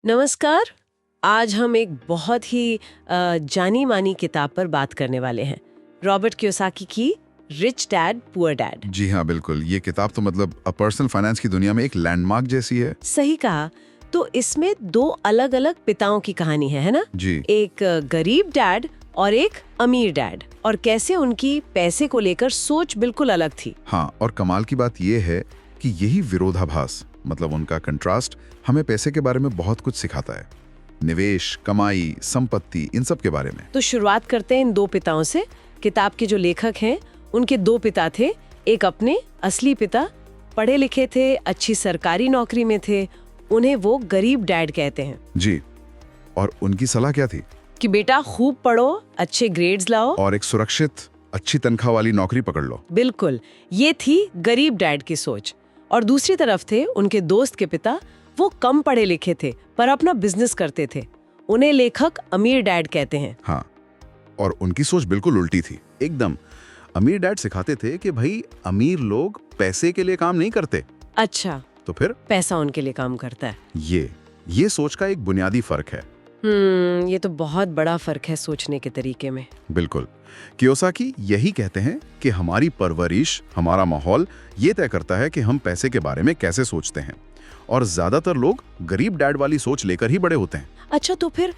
नमस्कार। आज हम एक बहुत ही जानी मानी किताब पर बात करने वाले हैं, रॉबर्ट कियोसाकी की रिच डैड पुअर डैड। जी हाँ, बिल्कुल। ये किताब तो मतलब पर्सनल फाइनेंस की दुनिया में एक लैंडमार्क जैसी है। सही कहा। तो इसमें दो अलग अलग पिताओं की कहानी है ना? जी। एक गरीब डैड और एक अमीर डैड, और कैसे उनकी पैसे को लेकर सोच बिल्कुल अलग थी। हाँ, और कमाल की बात ये है कि यही विरोधाभास, मतलब उनका कंट्रास्ट, हमें पैसे के बारे में बहुत कुछ सिखाता है। निवेश, कमाई, संपत्ति, इन सब के बारे में। तो शुरुआत करते हैं इन दो पिताओं से। किताब के जो लेखक हैं उनके दो पिता थे। एक अपने असली पिता पढ़े लिखे थे, अच्छी सरकारी नौकरी में थे, उन्हें वो गरीब डैड कहते हैं। जी। और उनकी सलाह क्या थी? कि बेटा खूब पढ़ो, अच्छे ग्रेड्स लाओ और एक सुरक्षित, अच्छी तनख्वाह वाली नौकरी पकड़ लो। बिल्कुल, ये थी गरीब डैड की सोच। और दूसरी तरफ थे उनके दोस्त के पिता। वो कम पढ़े लिखे थे पर अपना बिजनेस करते थे, उन्हें लेखक अमीर डैड कहते हैं। हाँ, और उनकी सोच बिल्कुल उल्टी थी एकदम। अमीर डैड सिखाते थे कि भाई, अमीर लोग पैसे के लिए काम नहीं करते। अच्छा, तो फिर पैसा उनके लिए काम करता है। ये सोच का एक बुनियादी फर्क है। ये तो बहुत बड़ा फर्क है सोचने के तरीके में। बिल्कुल। कियोसाकी यही कहते हैं कि हमारी परवरिश, हमारा माहौल ये तय करता है कि हम पैसे के बारे में कैसे सोचते हैं, और ज्यादातर लोग गरीब डैड वाली सोच लेकर ही बड़े होते हैं। अच्छा, तो फिर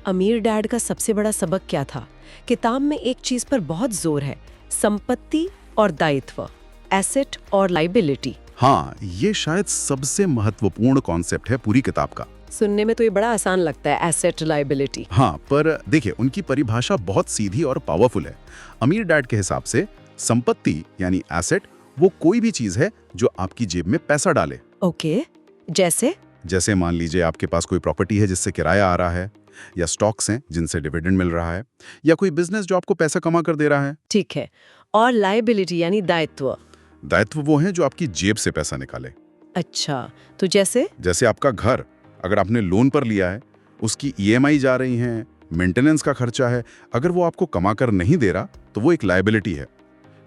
अमीर डैड का सबसे बड़ा सबक क्या था? किताब में एक चीज पर बहुत जोर है, संपत्ति और दायित्व, एसेट और लाइबिलिटी। हाँ, ये शायद सबसे महत्वपूर्ण कॉन्सेप्ट है पूरी किताब का। सुनने में तो ये बड़ा आसान लगता है, एसेट लाइबिलिटी। हाँ, पर देखिए, उनकी परिभाषा बहुत सीधी और पावरफुल है। अमीर डैड के हिसाब से संपत्ति यानी एसेट वो कोई भी चीज है जो आपकी जेब में पैसा डाले। ओके, जैसे मान लीजिए आपके पास कोई प्रॉपर्टी है जिससे किराया आ रहा है, या स्टॉक्स हैं जिनसे डिविडेंड मिल रहा है, या कोई बिजनेस जो आपको पैसा कमा कर दे रहा है। ठीक है। और लाइबिलिटी यानी दायित्व? दायित्व वो है जो आपकी जेब से पैसा निकाले। अच्छा, तो जैसे आपका घर, अगर आपने लोन पर लिया है, उसकी ईएमआई जा रही हैं, मेंटेनेंस का खर्चा है, अगर वो आपको कमा कर नहीं दे रहा तो वो एक लायबिलिटी है।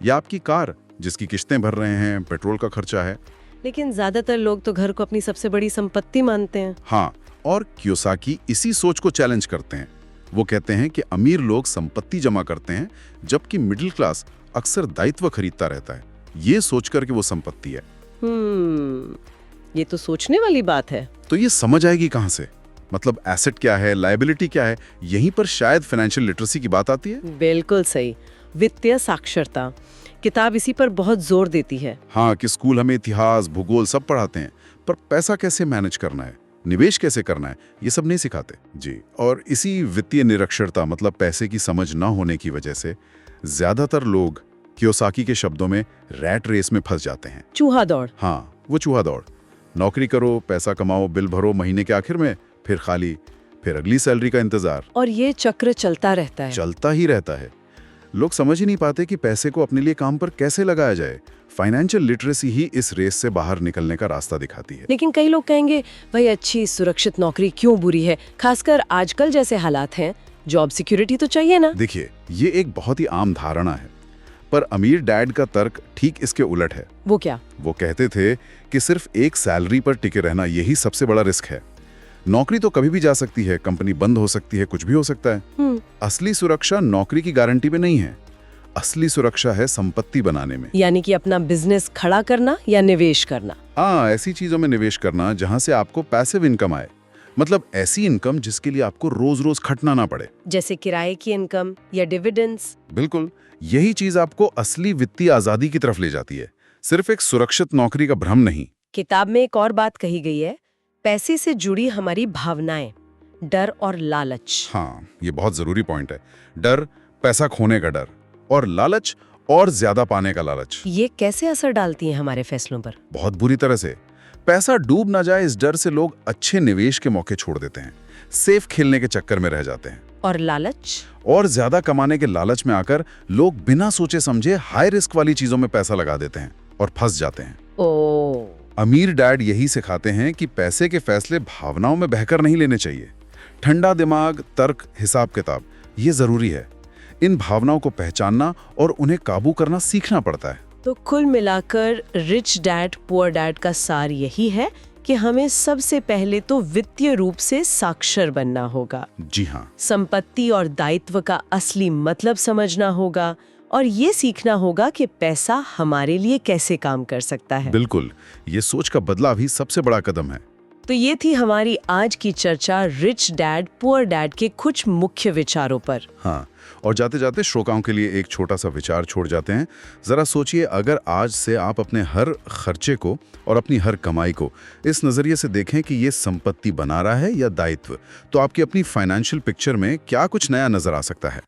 या आपकी कार, जिसकी किस्तें भर रहे हैं, पेट्रोल का खर्चा है। लेकिन ज्यादातर लोग तो घर को अपनी सबसे बड़ी संपत्ति मानते हैं। हाँ, और कियोसाकी इसी सोच को चैलेंज करते हैं। वो कहते हैं कि अमीर लोग संपत्ति जमा करते हैं, जबकि मिडिल क्लास अक्सर दायित्व खरीदता रहता है, ये सोचकर कि वो संपत्ति है। ये तो सोचने वाली बात है। तो ये समझ आएगी कहाँ से? मतलब एसेट क्या है, लायबिलिटी क्या है, यहीं पर शायद फाइनेंशियल लिटरेसी की बात आती है। बिल्कुल सही, वित्तीय साक्षरता। किताब इसी पर बहुत जोर देती है। हाँ, कि स्कूल हमें इतिहास, भूगोल सब पढ़ाते हैं, पर पैसा कैसे मैनेज करना है, निवेश कैसे करना है, ये सब नहीं सिखाते। जी। और इसी वित्तीय निरक्षरता, मतलब पैसे की समझ न होने की वजह से ज्यादातर लोग कियोसाकी के शब्दों में रैट रेस में फंस जाते हैं। चूहा दौड़। हाँ, वो चूहा दौड़। नौकरी करो, पैसा कमाओ, बिल भरो महीने के आखिर में, फिर खाली, फिर अगली सैलरी का इंतजार। और ये चक्र चलता ही रहता है। लोग समझ ही नहीं पाते कि पैसे को अपने लिए काम पर कैसे लगाया जाए। फाइनेंशियल लिटरेसी ही इस रेस से बाहर निकलने का रास्ता दिखाती है। लेकिन कई लोग कहेंगे, भाई अच्छी सुरक्षित नौकरी क्यों बुरी है? खासकर आजकल जैसे हालात हैं, जॉब सिक्योरिटी तो चाहिए ना। देखिए, ये एक बहुत ही आम धारणा है, पर अमीर डैड का तर्क ठीक इसके उलट है। वो क्या? वो कहते थे कि सिर्फ एक सैलरी पर टिके रहना यही सबसे बड़ा रिस्क है। नौकरी तो कभी भी जा सकती है, कंपनी बंद हो सकती है, कुछ भी हो सकता है। असली सुरक्षा नौकरी की गारंटी में नहीं है, असली सुरक्षा है संपत्ति बनाने में। यानी कि अपना बिजनेस खड़ा करना या निवेश करना। हाँ, ऐसी चीजों में निवेश करना जहां से आपको पैसिव इनकम आए, मतलब ऐसी इनकम जिसके लिए आपको रोज रोज खटना ना पड़े, जैसे किराए की इनकम या डिविडेंड्स। बिल्कुल, यही चीज आपको असली वित्तीय आजादी की तरफ ले जाती है, सिर्फ एक सुरक्षित नौकरी का भ्रम नहीं। किताब में एक और बात कही गई है, पैसे से जुड़ी हमारी भावनाएं, डर और लालच। हाँ, ये बहुत जरूरी पॉइंट है। डर, पैसा खोने का डर, और लालच, और ज्यादा पाने का लालच। ये कैसे असर डालती हैं हमारे फैसलों पर? बहुत बुरी तरह से। पैसा डूब ना जाए इस डर से लोग अच्छे निवेश के मौके छोड़ देते हैं, सेफ खेलने के चक्कर में रह जाते हैं। और लालच? और ज्यादा कमाने के लालच में आकर लोग बिना सोचे समझे हाई रिस्क वाली चीजों में पैसा लगा देते हैं और फंस जाते हैं। अमीर डैड यही सिखाते हैं कि पैसे के फैसले भावनाओं में बहकर नहीं लेने चाहिए। ठंडा दिमाग, तर्क, हिसाब किताब, ये जरूरी है। इन भावनाओं को पहचानना और उन्हें काबू करना सीखना पड़ता है। तो कुल मिलाकर रिच डैड पुअर डैड का सार यही है कि हमें सबसे पहले तो वित्तीय रूप से साक्षर बनना होगा। जी हाँ। संपत्ति और दायित्व का असली मतलब समझना होगा और ये सीखना होगा कि पैसा हमारे लिए कैसे काम कर सकता है। बिल्कुल, ये सोच का बदलाव ही सबसे बड़ा कदम है। तो ये थी हमारी आज की चर्चा रिच डैड पुअर डैड के कुछ मुख्य विचारों पर। हाँ, और जाते जाते श्रोताओं के लिए एक छोटा सा विचार छोड़ जाते हैं। जरा सोचिए, अगर आज से आप अपने हर खर्चे को और अपनी हर कमाई को इस नज़रिए से देखें कि ये संपत्ति बना रहा है या दायित्व, तो आपकी अपनी फाइनेंशियल पिक्चर में क्या कुछ नया नजर आ सकता है।